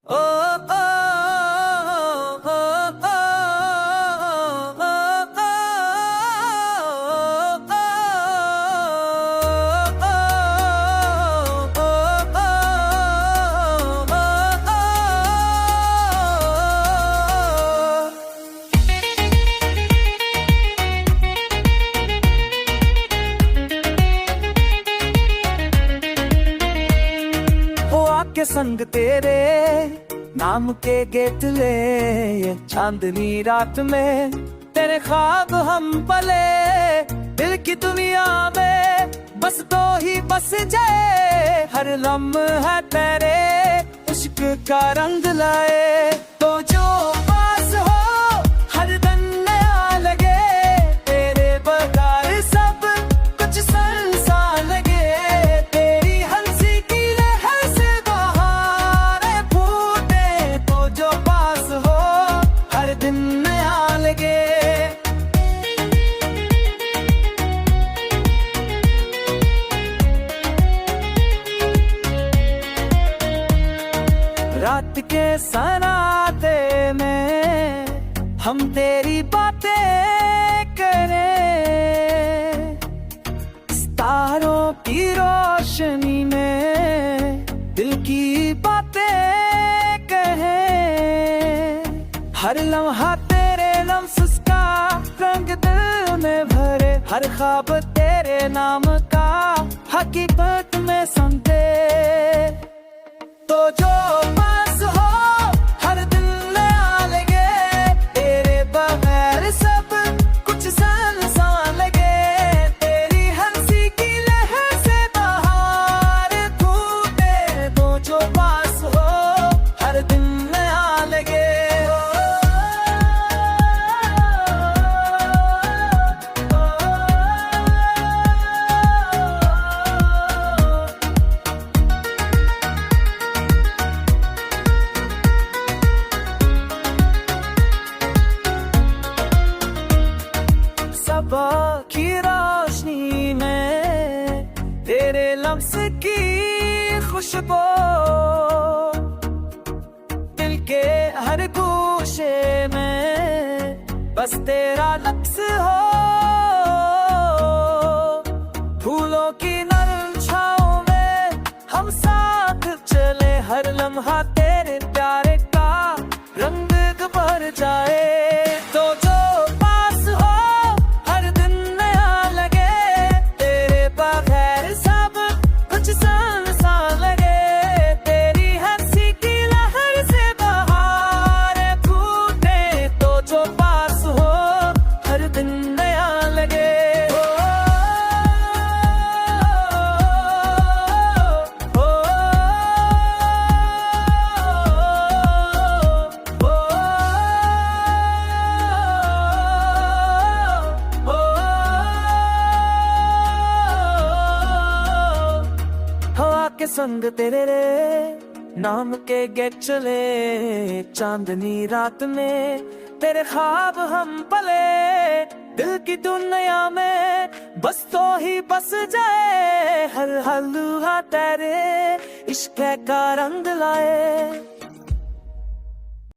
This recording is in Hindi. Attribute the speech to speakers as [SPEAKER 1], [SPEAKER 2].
[SPEAKER 1] ओ ओ ओ ओ के संग तेरे नाम के गेट ले चांदनी रात में तेरे ख्वाब हम पले दिल की दुनिया में बस दो ही बस जाए हर लम्हा तेरे इश्क का रंग लाए तो जो पास हो हर दिन नया लगे तेरे बगैर सब कुछ सा लगे तेरी हंसी की लहर से बहारें फूटे तो जो पास हो हर दिन नया लगे रात के सन्नाटे में हम तेरी बातें करें सितारों की रोशनी में दिल की बातें कहें हर लम्हा तेरे लम्स का रंग दिल में भरे हर ख्वाब तेरे नाम का हकीकत में समझे तो जो पास हो हर दिन नया लगे तेरे बगैर सब कुछ सा लगे तेरी हंसी की लहर से बहार फूटे तो जो पास हो हर दिन नया लगे सुबह की रोशनी में तेरे लफ्ज़ की खुशबू दिल के हर गोशे में बस तेरा लफ्ज़ हो फूलों की नरम छाँव में हम साथ चले हर लम्हा तेरे प्यारे का रंग भर जाए तो जो पास हो हर दिन नया लगे तेरे बगैर सब कुछ सा लगे तेरी हंसी की लहर से बहार फूटे तो जो पास हो हर दिन नया लगे के संग तेरे रे नाम के गेट चले चांदनी रात में तेरे ख्वाब हम पले दिल की दुनिया में बस तो ही बस जाए हर हल्लुहा तेरे इश्क का रंग लाए।